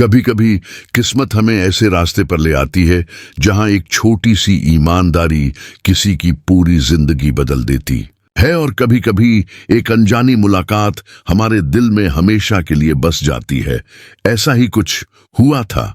कभी कभी किस्मत हमें ऐसे रास्ते पर ले आती है जहां एक छोटी सी ईमानदारी किसी की पूरी जिंदगी बदल देती है, और कभी कभी एक अनजानी मुलाकात हमारे दिल में हमेशा के लिए बस जाती है। ऐसा ही कुछ हुआ था।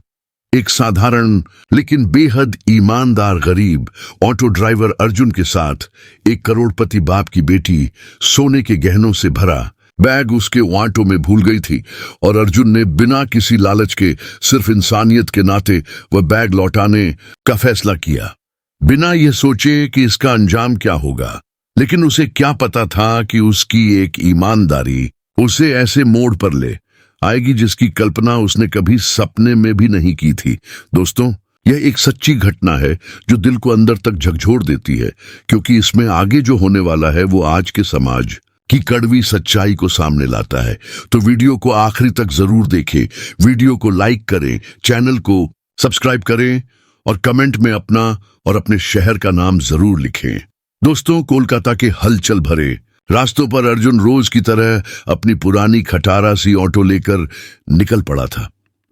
एक साधारण लेकिन बेहद ईमानदार गरीब ऑटो ड्राइवर अर्जुन के साथ एक करोड़पति बाप की बेटी सोने के गहनों से भरा बैग उसके ऑटो में भूल गई थी, और अर्जुन ने बिना किसी लालच के, सिर्फ इंसानियत के नाते वह बैग लौटाने का फैसला किया, बिना यह सोचे कि इसका अंजाम क्या होगा। लेकिन उसे क्या पता था कि उसकी एक ईमानदारी उसे ऐसे मोड़ पर ले आएगी जिसकी कल्पना उसने कभी सपने में भी नहीं की थी। दोस्तों, यह एक सच्ची घटना है जो दिल को अंदर तक झकझोर देती है, क्योंकि इसमें आगे जो होने वाला है वो आज के समाज की कड़वी सच्चाई को सामने लाता है। तो वीडियो को आखिरी तक जरूर देखें, वीडियो को लाइक करें, चैनल को सब्सक्राइब करें और कमेंट में अपना और अपने शहर का नाम जरूर लिखें। दोस्तों, कोलकाता के हलचल भरे रास्तों पर अर्जुन रोज की तरह अपनी पुरानी खटारा सी ऑटो लेकर निकल पड़ा था।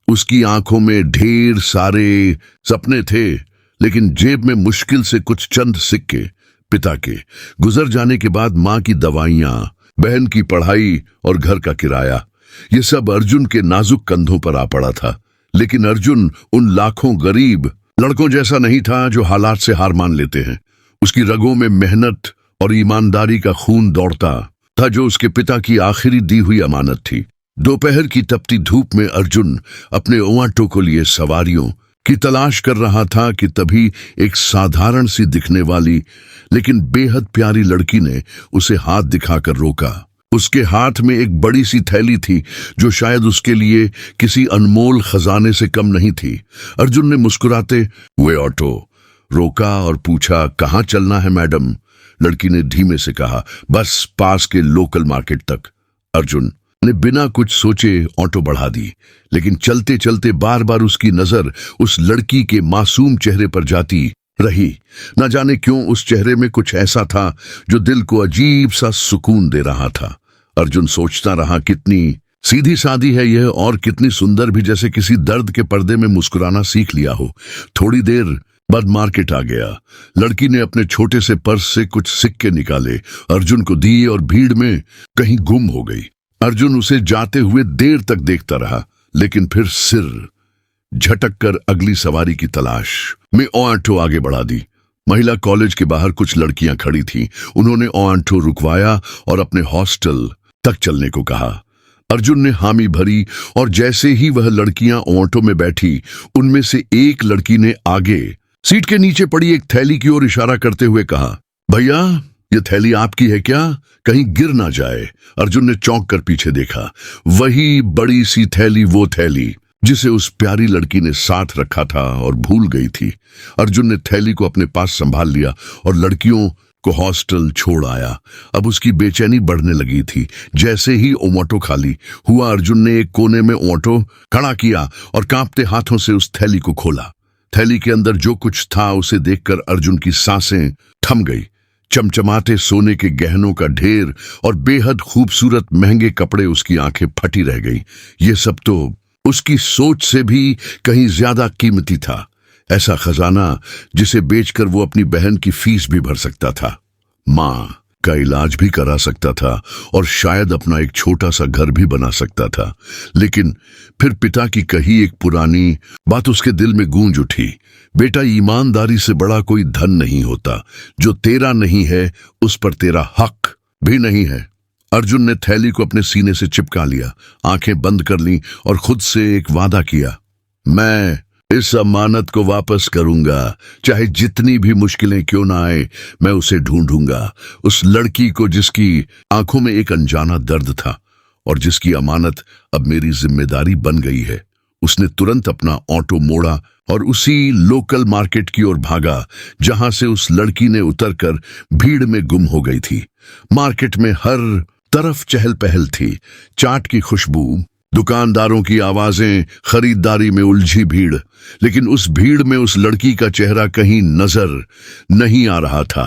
उसकी आंखों में ढेर सारे सपने थे, लेकिन जेब में मुश्किल से कुछ चंद सिक्के। पिता के गुजर जाने के बाद मां की दवाइयां, बहन की पढ़ाई और घर का किराया, ये सब अर्जुन के नाजुक कंधों पर आ पड़ा था। लेकिन अर्जुन उन लाखों गरीब लड़कों जैसा नहीं था जो हालात से हार मान लेते हैं। उसकी रगों में मेहनत और ईमानदारी का खून दौड़ता था, जो उसके पिता की आखिरी दी हुई अमानत थी। दोपहर की तपती धूप में अर्जुन अपने ऑटो को लिए सवारियों की तलाश कर रहा था कि तभी एक साधारण सी दिखने वाली लेकिन बेहद प्यारी लड़की ने उसे हाथ दिखाकर रोका। उसके हाथ में एक बड़ी सी थैली थी जो शायद उसके लिए किसी अनमोल खजाने से कम नहीं थी। अर्जुन ने मुस्कुराते हुए ऑटो रोका और पूछा, कहाँ चलना है मैडम? लड़की ने धीमे से कहा, बस पास के लोकल मार्केट तक। अर्जुन ने बिना कुछ सोचे ऑटो बढ़ा दी, लेकिन चलते चलते बार बार उसकी नजर उस लड़की के मासूम चेहरे पर जाती रही। न जाने क्यों उस चेहरे में कुछ ऐसा था जो दिल को अजीब सा सुकून दे रहा था। अर्जुन सोचता रहा, कितनी सीधी सादी है यह, और कितनी सुंदर भी, जैसे किसी दर्द के पर्दे में मुस्कुराना सीख लिया हो। थोड़ी देर बाद मार्केट आ गया। लड़की ने अपने छोटे से पर्स से कुछ सिक्के निकाले, अर्जुन को दिए और भीड़ में कहीं गुम हो गई। अर्जुन उसे जाते हुए देर तक देखता रहा, लेकिन फिर सिर झटक कर अगली सवारी की तलाश में ऑटो आगे बढ़ा दी। महिला कॉलेज के बाहर कुछ लड़कियां खड़ी थीं। उन्होंने ऑटो रुकवाया और अपने हॉस्टल तक चलने को कहा। अर्जुन ने हामी भरी, और जैसे ही वह लड़कियां ऑटो में बैठी, उनमें से एक लड़की ने आगे सीट के नीचे पड़ी एक थैली की ओर इशारा करते हुए कहा, भैया ये थैली आपकी है क्या? कहीं गिर ना जाए। अर्जुन ने चौंक कर पीछे देखा। वही बड़ी सी थैली, वो थैली जिसे उस प्यारी लड़की ने साथ रखा था और भूल गई थी। अर्जुन ने थैली को अपने पास संभाल लिया और लड़कियों को हॉस्टल छोड़ आया। अब उसकी बेचैनी बढ़ने लगी थी। जैसे ही ऑटो खाली हुआ, अर्जुन ने एक कोने में ऑटो खड़ा किया और कांपते हाथों से उस थैली को खोला। थैली के अंदर जो कुछ था उसे देखकर अर्जुन की सांसें थम गई। चमचमाते सोने के गहनों का ढेर और बेहद खूबसूरत महंगे कपड़े। उसकी आंखें फटी रह गई। ये सब तो उसकी सोच से भी कहीं ज्यादा कीमती था। ऐसा खजाना जिसे बेचकर वो अपनी बहन की फीस भी भर सकता था, मां का इलाज भी करा सकता था, और शायद अपना एक छोटा सा घर भी बना सकता था। लेकिन फिर पिता की कही एक पुरानी बात उसके दिल में गूंज उठी, बेटा, ईमानदारी से बड़ा कोई धन नहीं होता। जो तेरा नहीं है उस पर तेरा हक भी नहीं है। अर्जुन ने थैली को अपने सीने से चिपका लिया, आंखें बंद कर लीं और खुद से एक वादा किया, मैं इस अमानत को वापस करूंगा, चाहे जितनी भी मुश्किलें क्यों ना आए। मैं उसे ढूंढूंगा, उस लड़की को जिसकी आंखों में एक अनजाना दर्द था और जिसकी अमानत अब मेरी जिम्मेदारी बन गई है। उसने तुरंत अपना ऑटो मोड़ा और उसी लोकल मार्केट की ओर भागा जहां से उस लड़की ने उतरकर भीड़ में गुम हो गई थी। मार्केट में हर तरफ चहल पहल थी, चाट की खुशबू, दुकानदारों की आवाजें, खरीदारी में उलझी भीड़। लेकिन उस भीड़ में उस लड़की का चेहरा कहीं नजर नहीं आ रहा था।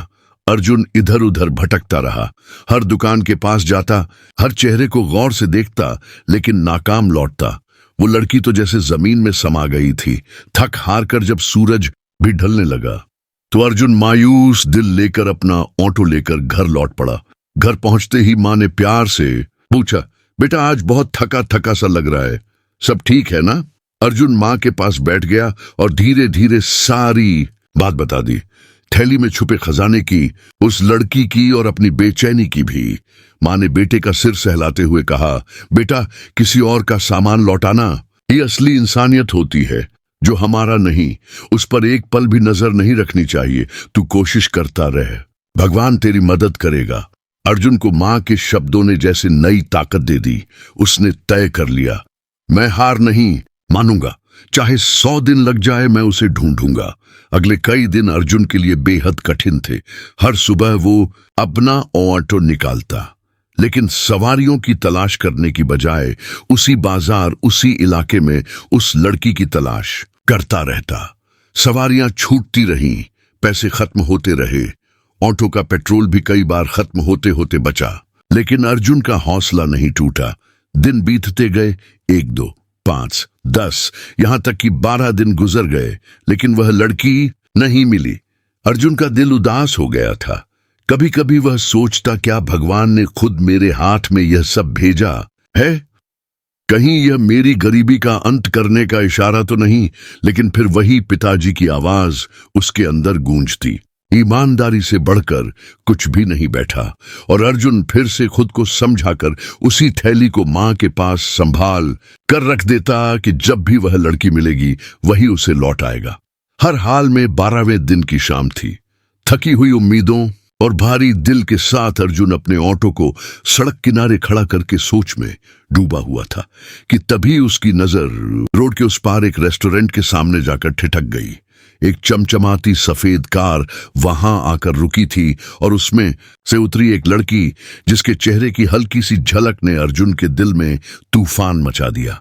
अर्जुन इधर उधर भटकता रहा, हर दुकान के पास जाता, हर चेहरे को गौर से देखता, लेकिन नाकाम लौटता। वो लड़की तो जैसे जमीन में समा गई थी। थक हार कर जब सूरज भी ढलने लगा तो अर्जुन मायूस दिल लेकर अपना ऑटो लेकर घर लौट पड़ा। घर पहुंचते ही माँ ने प्यार से पूछा, बेटा आज बहुत थका थका सा लग रहा है, सब ठीक है ना? अर्जुन माँ के पास बैठ गया और धीरे धीरे सारी बात बता दी। थैली में छुपे खजाने की, उस लड़की की और अपनी बेचैनी की भी। माँ ने बेटे का सिर सहलाते हुए कहा, बेटा किसी और का सामान लौटाना ये असली इंसानियत होती है, जो हमारा नहीं उस पर एक पल भी नजर नहीं रखनी चाहिए। तू कोशिश करता रहे, भगवान तेरी मदद करेगा। अर्जुन को माँ के शब्दों ने जैसे नई ताकत दे दी। उसने तय कर लिया, मैं हार नहीं मानूंगा, चाहे 100 दिन लग जाए मैं उसे ढूंढूंगा। अगले कई दिन अर्जुन के लिए बेहद कठिन थे। हर सुबह वो अपना ऑटो निकालता, लेकिन सवारियों की तलाश करने की बजाय उसी बाजार, उसी इलाके में उस लड़की की तलाश करता रहता। सवारियां छूटती रहीं, पैसे खत्म होते रहे, ऑटो का पेट्रोल भी कई बार खत्म होते होते बचा, लेकिन अर्जुन का हौसला नहीं टूटा। दिन बीतते गए, 1, 2, 5, 10, यहां तक कि 12 दिन गुजर गए, लेकिन वह लड़की नहीं मिली। अर्जुन का दिल उदास हो गया था। कभी कभी वह सोचता, क्या भगवान ने खुद मेरे हाथ में यह सब भेजा है? कहीं यह मेरी गरीबी का अंत करने का इशारा तो नहीं? लेकिन फिर वही पिताजी की आवाज उसके अंदर गूंजती। ईमानदारी से बढ़कर कुछ भी नहीं बैठा। और अर्जुन फिर से खुद को समझाकर उसी थैली को मां के पास संभाल कर रख देता कि जब भी वह लड़की मिलेगी वही उसे लौट आएगा। हर हाल में 12वें दिन की शाम थी। थकी हुई उम्मीदों और भारी दिल के साथ अर्जुन अपने ऑटो को सड़क किनारे खड़ा करके सोच में डूबा हुआ था कि तभी उसकी नजर रोड के उस पार एक रेस्टोरेंट के सामने जाकर ठिठक गई। एक चमचमाती सफेद कार वहां आकर रुकी थी और उसमें से उतरी एक लड़की, जिसके चेहरे की हल्की सी झलक ने अर्जुन के दिल में तूफान मचा दिया।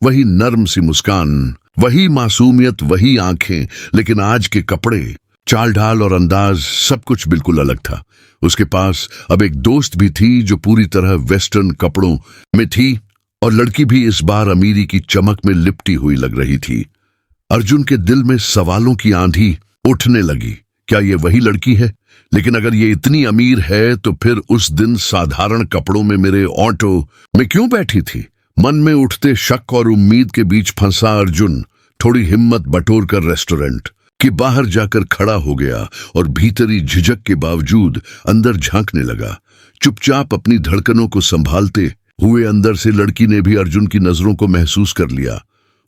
वही नर्म सी मुस्कान, वही मासूमियत, वही आंखें, लेकिन आज के कपड़े, चाल ढाल और अंदाज सब कुछ बिल्कुल अलग था। उसके पास अब एक दोस्त भी थी जो पूरी तरह वेस्टर्न कपड़ों में थी, और लड़की भी इस बार अमीरी की चमक में लिपटी हुई लग रही थी। अर्जुन के दिल में सवालों की आंधी उठने लगी। क्या ये वही लड़की है? लेकिन अगर ये इतनी अमीर है तो फिर उस दिन साधारण कपड़ों में मेरे ऑटो में क्यों बैठी थी? मन में उठते शक और उम्मीद के बीच फंसा अर्जुन थोड़ी हिम्मत बटोर कर रेस्टोरेंट कि बाहर जाकर खड़ा हो गया और भीतरी झिझक के बावजूद अंदर झांकने लगा। चुपचाप अपनी धड़कनों को संभालते हुए अंदर से लड़की ने भी अर्जुन की नजरों को महसूस कर लिया।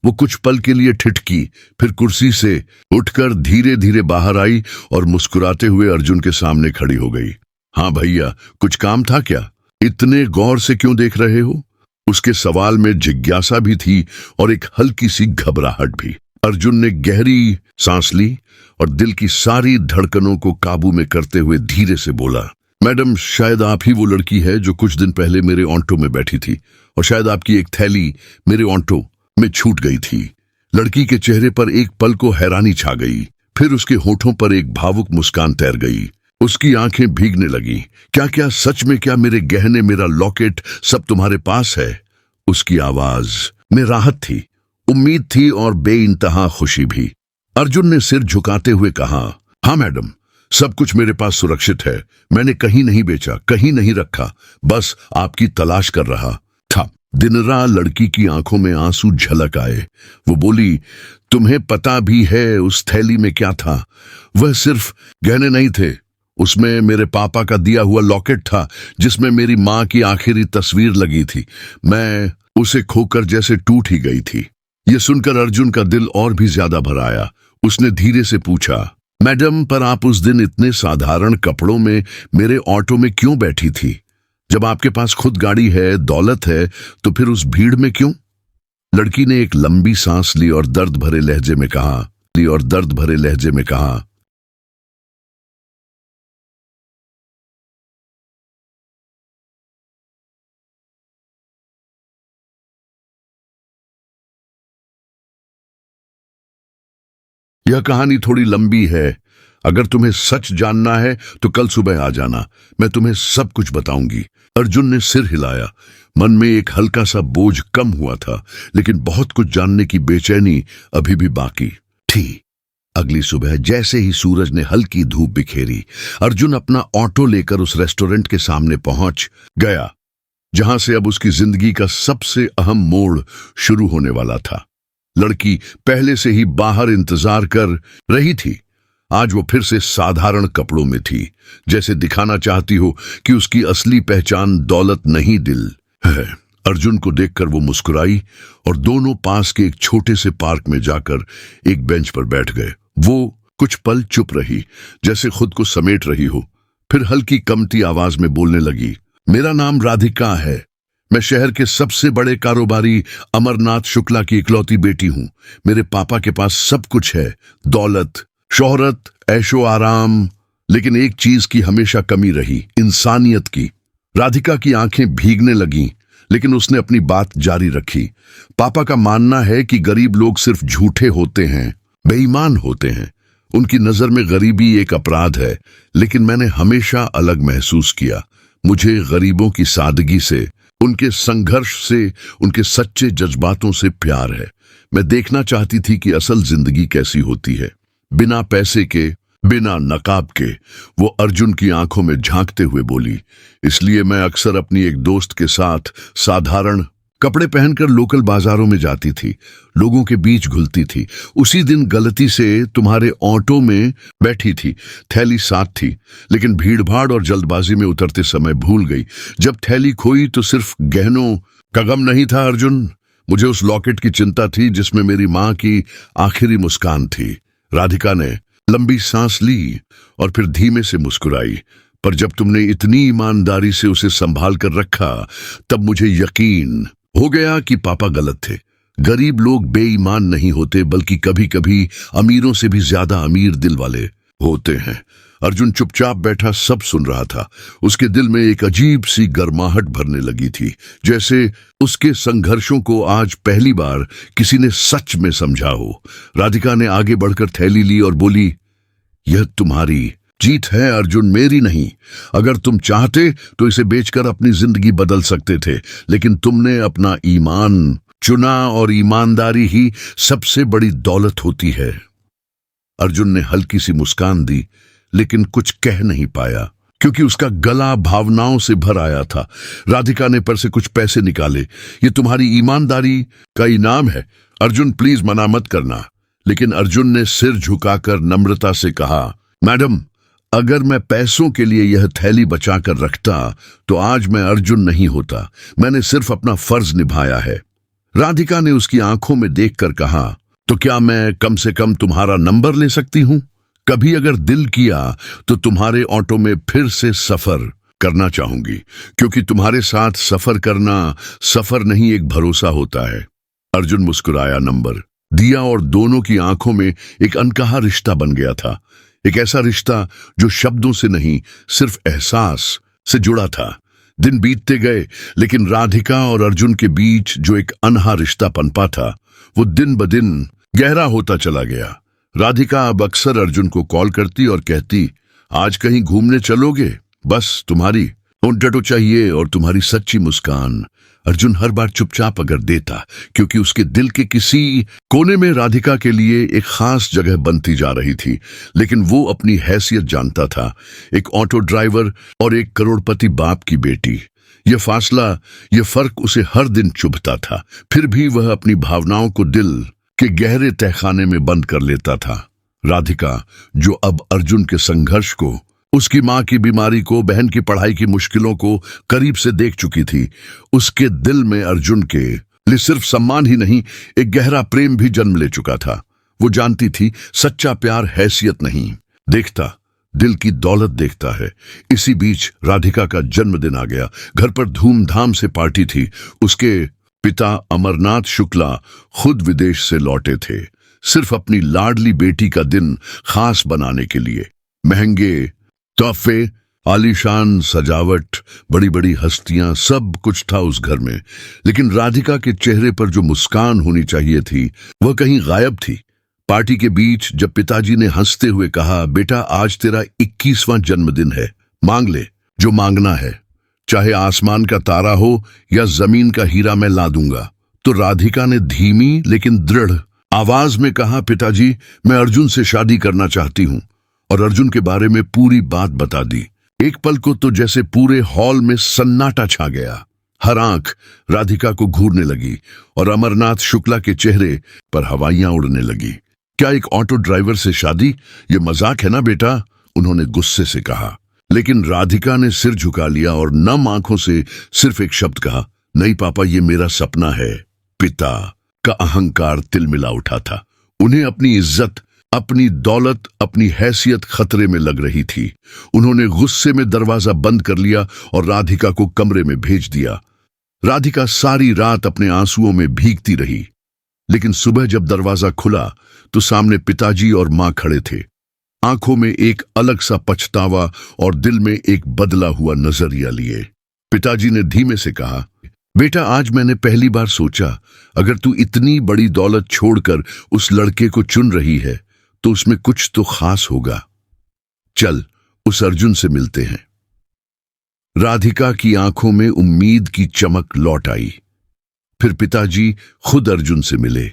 वो कुछ पल के लिए ठिठकी, फिर कुर्सी से उठकर धीरे धीरे बाहर आई और मुस्कुराते हुए अर्जुन के सामने खड़ी हो गई। हाँ भैया, कुछ काम था क्या? इतने गौर से क्यों देख रहे हो? उसके सवाल में जिज्ञासा भी थी और एक हल्की सी घबराहट भी। अर्जुन ने गहरी सांस ली और दिल की सारी धड़कनों को काबू में करते हुए धीरे से बोला, मैडम शायद आप ही वो लड़की है जो कुछ दिन पहले मेरे ऑटो में बैठी थी, और शायद आपकी एक थैली मेरे ऑटो में छूट गई थी। लड़की के चेहरे पर एक पल को हैरानी छा गई, फिर उसके होठों पर एक भावुक मुस्कान तैर गई। उसकी आंखें भीगने लगी। क्या क्या सच में? क्या मेरे गहने, मेरा लॉकेट सब तुम्हारे पास है? उसकी आवाज में राहत थी, उम्मीद थी और बेइंतहा खुशी भी। अर्जुन ने सिर झुकाते हुए कहा, हाँ मैडम, सब कुछ मेरे पास सुरक्षित है। मैंने कहीं नहीं बेचा, कहीं नहीं रखा, बस आपकी तलाश कर रहा था। दिनरा लड़की की आंखों में आंसू झलक आए। वो बोली, तुम्हें पता भी है उस थैली में क्या था? वह सिर्फ गहने नहीं थे, उसमें मेरे पापा का दिया हुआ लॉकेट था जिसमें मेरी माँ की आखिरी तस्वीर लगी थी। मैं उसे खोकर जैसे टूट ही गई थी। यह सुनकर अर्जुन का दिल और भी ज्यादा भर आया। उसने धीरे से पूछा, मैडम, पर आप उस दिन इतने साधारण कपड़ों में मेरे ऑटो में क्यों बैठी थी? जब आपके पास खुद गाड़ी है, दौलत है, तो फिर उस भीड़ में क्यों? लड़की ने एक लंबी सांस ली और दर्द भरे लहजे में कहा, यह कहानी थोड़ी लंबी है, अगर तुम्हें सच जानना है तो कल सुबह आ जाना, मैं तुम्हें सब कुछ बताऊंगी। अर्जुन ने सिर हिलाया। मन में एक हल्का सा बोझ कम हुआ था, लेकिन बहुत कुछ जानने की बेचैनी अभी भी बाकी थी। अगली सुबह जैसे ही सूरज ने हल्की धूप बिखेरी, अर्जुन अपना ऑटो लेकर उस रेस्टोरेंट के सामने पहुंच गया जहां से अब उसकी जिंदगी का सबसे अहम मोड़ शुरू होने वाला था। लड़की पहले से ही बाहर इंतजार कर रही थी। आज वो फिर से साधारण कपड़ों में थी, जैसे दिखाना चाहती हो कि उसकी असली पहचान दौलत नहीं दिल है। अर्जुन को देखकर वो मुस्कुराई और दोनों पास के एक छोटे से पार्क में जाकर एक बेंच पर बैठ गए। वो कुछ पल चुप रही, जैसे खुद को समेट रही हो। फिर हल्की कमती आवाज में बोलने लगी, मेरा नाम राधिका है। मैं शहर के सबसे बड़े कारोबारी अमरनाथ शुक्ला की इकलौती बेटी हूं। मेरे पापा के पास सब कुछ है, दौलत, शोहरत, ऐशो आराम, लेकिन एक चीज की हमेशा कमी रही, इंसानियत की। राधिका की आंखें भीगने लगीं, लेकिन उसने अपनी बात जारी रखी। पापा का मानना है कि गरीब लोग सिर्फ झूठे होते हैं, बेईमान होते हैं। उनकी नजर में गरीबी एक अपराध है, लेकिन मैंने हमेशा अलग महसूस किया। मुझे गरीबों की सादगी से, उनके संघर्ष से, उनके सच्चे जज्बातों से प्यार है। मैं देखना चाहती थी कि असल जिंदगी कैसी होती है, बिना पैसे के, बिना नकाब के। वो अर्जुन की आंखों में झांकते हुए बोली, इसलिए मैं अक्सर अपनी एक दोस्त के साथ साधारण कपड़े पहनकर लोकल बाजारों में जाती थी, लोगों के बीच घुलती थी। उसी दिन गलती से तुम्हारे ऑटो में बैठी थी, थैली साथ थी, लेकिन भीड़भाड़ और जल्दबाजी में उतरते समय भूल गई। जब थैली खोई तो सिर्फ गहनों का गम नहीं था अर्जुन, मुझे उस लॉकेट की चिंता थी जिसमें मेरी माँ की आखिरी मुस्कान थी। राधिका ने लंबी सांस ली और फिर धीमे से मुस्कुराई। पर जब तुमने इतनी ईमानदारी से उसे संभाल कर रखा, तब मुझे यकीन हो गया कि पापा गलत थे। गरीब लोग बेईमान नहीं होते, बल्कि कभी कभी अमीरों से भी ज्यादा अमीर दिल वाले होते हैं। अर्जुन चुपचाप बैठा सब सुन रहा था। उसके दिल में एक अजीब सी गर्माहट भरने लगी थी, जैसे उसके संघर्षों को आज पहली बार किसी ने सच में समझा हो। राधिका ने आगे बढ़कर थैली ली और बोली, यह तुम्हारी जीत है अर्जुन, मेरी नहीं। अगर तुम चाहते तो इसे बेचकर अपनी जिंदगी बदल सकते थे, लेकिन तुमने अपना ईमान चुना और ईमानदारी ही सबसे बड़ी दौलत होती है। अर्जुन ने हल्की सी मुस्कान दी, लेकिन कुछ कह नहीं पाया, क्योंकि उसका गला भावनाओं से भर आया था। राधिका ने पर्स से कुछ पैसे निकाले। ये तुम्हारी ईमानदारी का इनाम है अर्जुन, प्लीज मना मत करना। लेकिन अर्जुन ने सिर झुकाकर नम्रता से कहा, मैडम, अगर मैं पैसों के लिए यह थैली बचाकर रखता तो आज मैं अर्जुन नहीं होता। मैंने सिर्फ अपना फर्ज निभाया है। राधिका ने उसकी आंखों में देखकर कहा, तो क्या मैं कम से कम तुम्हारा नंबर ले सकती हूं? कभी अगर दिल किया तो तुम्हारे ऑटो में फिर से सफर करना चाहूंगी, क्योंकि तुम्हारे साथ सफर करना सफर नहीं, एक भरोसा होता है। अर्जुन मुस्कुराया, नंबर दिया और दोनों की आंखों में एक अनकहा रिश्ता बन गया था। एक ऐसा रिश्ता जो शब्दों से नहीं, सिर्फ एहसास से जुड़ा था। दिन बीतते गए, लेकिन राधिका और अर्जुन के बीच जो एक अनहा रिश्ता पनपा था, वो दिन ब दिन गहरा होता चला गया। राधिका अब अक्सर अर्जुन को कॉल करती और कहती, आज कहीं घूमने चलोगे? बस तुम्हारी टोटो चाहिए और तुम्हारी सच्ची मुस्कान। अर्जुन हर बार चुपचाप अगर देता, क्योंकि उसके दिल के किसी कोने में राधिका के लिए एक खास जगह बनती जा रही थी। लेकिन वो अपनी हैसियत जानता था, एक ऑटो ड्राइवर और एक करोड़पति बाप की बेटी। यह फासला, यह फर्क उसे हर दिन चुभता था। फिर भी वह अपनी भावनाओं को दिल के गहरे तहखाने में बंद कर लेता था। राधिका, जो अब अर्जुन के संघर्ष को, उसकी मां की बीमारी को, बहन की पढ़ाई की मुश्किलों को करीब से देख चुकी थी, उसके दिल में अर्जुन के लिए सिर्फ सम्मान ही नहीं, एक गहरा प्रेम भी जन्म ले चुका था। वो जानती थी, सच्चा प्यार हैसियत नहीं देखता, दिल की दौलत देखता है। इसी बीच राधिका का जन्मदिन आ गया। घर पर धूमधाम से पार्टी थी। उसके पिता अमरनाथ शुक्ला खुद विदेश से लौटे थे, सिर्फ अपनी लाडली बेटी का दिन खास बनाने के लिए। महंगे तोहफे, आलीशान सजावट, बड़ी बड़ी हस्तियां, सब कुछ था उस घर में। लेकिन राधिका के चेहरे पर जो मुस्कान होनी चाहिए थी, वह कहीं गायब थी। पार्टी के बीच जब पिताजी ने हंसते हुए कहा, बेटा आज तेरा 21वां जन्मदिन है, मांग ले जो मांगना है, चाहे आसमान का तारा हो या जमीन का हीरा मैं ला दूंगा। तो राधिका ने धीमी लेकिन दृढ़ आवाज में कहा, पिताजी मैं अर्जुन से शादी करना चाहती हूँ, और अर्जुन के बारे में पूरी बात बता दी। एक पल को तो जैसे पूरे हॉल में सन्नाटा छा गया। हर आंख राधिका को घूरने लगी और अमरनाथ शुक्ला के चेहरे पर हवाइयां उड़ने लगी। क्या एक ऑटो ड्राइवर से शादी? ये मजाक है ना बेटा, उन्होंने गुस्से से कहा। लेकिन राधिका ने सिर झुका लिया और नम आंखों से सिर्फ एक शब्द कहा, नहीं पापा, ये मेरा सपना है। पिता का अहंकार तिलमिला उठा था। उन्हें अपनी इज्जत, अपनी दौलत, अपनी हैसियत खतरे में लग रही थी। उन्होंने गुस्से में दरवाजा बंद कर लिया और राधिका को कमरे में भेज दिया। राधिका सारी रात अपने आंसुओं में भीगती रही, लेकिन सुबह जब दरवाजा खुला तो सामने पिताजी और मां खड़े थे, आंखों में एक अलग सा पछतावा और दिल में एक बदला हुआ नजरिया लिए। पिताजी ने धीमे से कहा, बेटा आज मैंने पहली बार सोचा, अगर तू इतनी बड़ी दौलत छोड़कर उस लड़के को चुन रही है तो उसमें कुछ तो खास होगा। चल उस अर्जुन से मिलते हैं। राधिका की आंखों में उम्मीद की चमक लौट आई। फिर पिताजी खुद अर्जुन से मिले।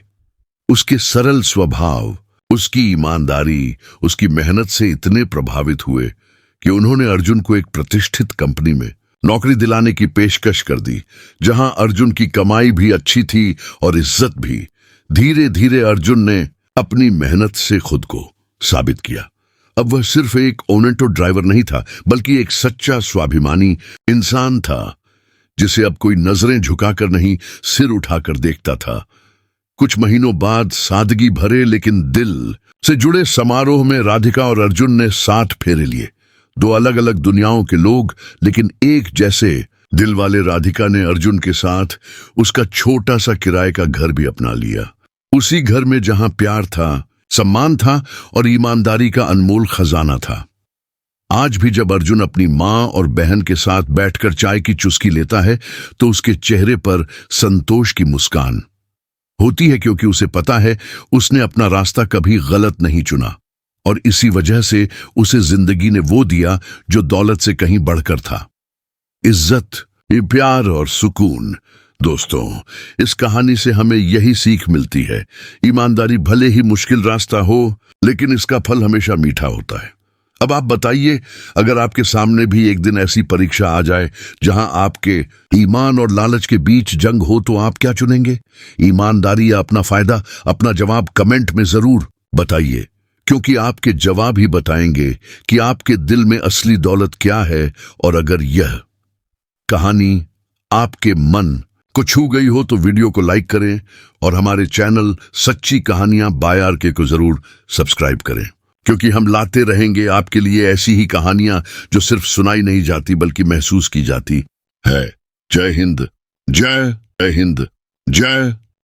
उसके सरल स्वभाव, उसकी ईमानदारी, उसकी मेहनत से इतने प्रभावित हुए कि उन्होंने अर्जुन को एक प्रतिष्ठित कंपनी में नौकरी दिलाने की पेशकश कर दी, जहां अर्जुन की कमाई भी अच्छी थी और इज्जत भी। धीरे धीरे अर्जुन ने अपनी मेहनत से खुद को साबित किया। अब वह सिर्फ एक ऑटो ड्राइवर नहीं था, बल्कि एक सच्चा स्वाभिमानी इंसान था, जिसे अब कोई नजरें झुकाकर नहीं, सिर उठाकर देखता था। कुछ महीनों बाद सादगी भरे लेकिन दिल से जुड़े समारोह में राधिका और अर्जुन ने 60 फेरे लिए। दो अलग अलग दुनियाओं के लोग, लेकिन एक जैसे दिल वाले। राधिका ने अर्जुन के साथ उसका छोटा सा किराए का घर भी अपना लिया, उसी घर में जहां प्यार था, सम्मान था और ईमानदारी का अनमोल खजाना था। आज भी जब अर्जुन अपनी मां और बहन के साथ बैठकर चाय की चुस्की लेता है तो उसके चेहरे पर संतोष की मुस्कान होती है, क्योंकि उसे पता है उसने अपना रास्ता कभी गलत नहीं चुना, और इसी वजह से उसे जिंदगी ने वो दिया जो दौलत से कहीं बढ़कर था, इज्जत, ये प्यार और सुकून। दोस्तों, इस कहानी से हमें यही सीख मिलती है, ईमानदारी भले ही मुश्किल रास्ता हो, लेकिन इसका फल हमेशा मीठा होता है। अब आप बताइए, अगर आपके सामने भी एक दिन ऐसी परीक्षा आ जाए जहां आपके ईमान और लालच के बीच जंग हो, तो आप क्या चुनेंगे? ईमानदारी या अपना फायदा? अपना जवाब कमेंट में जरूर बताइए, क्योंकि आपके जवाब ही बताएंगे कि आपके दिल में असली दौलत क्या है। और अगर यह कहानी आपके मन को छू गई हो तो वीडियो को लाइक करें और हमारे चैनल सच्ची कहानियां बाय आर.के को जरूर सब्सक्राइब करें, क्योंकि हम लाते रहेंगे आपके लिए ऐसी ही कहानियां जो सिर्फ सुनाई नहीं जाती बल्कि महसूस की जाती है। जय हिंद, जय हिंद, जय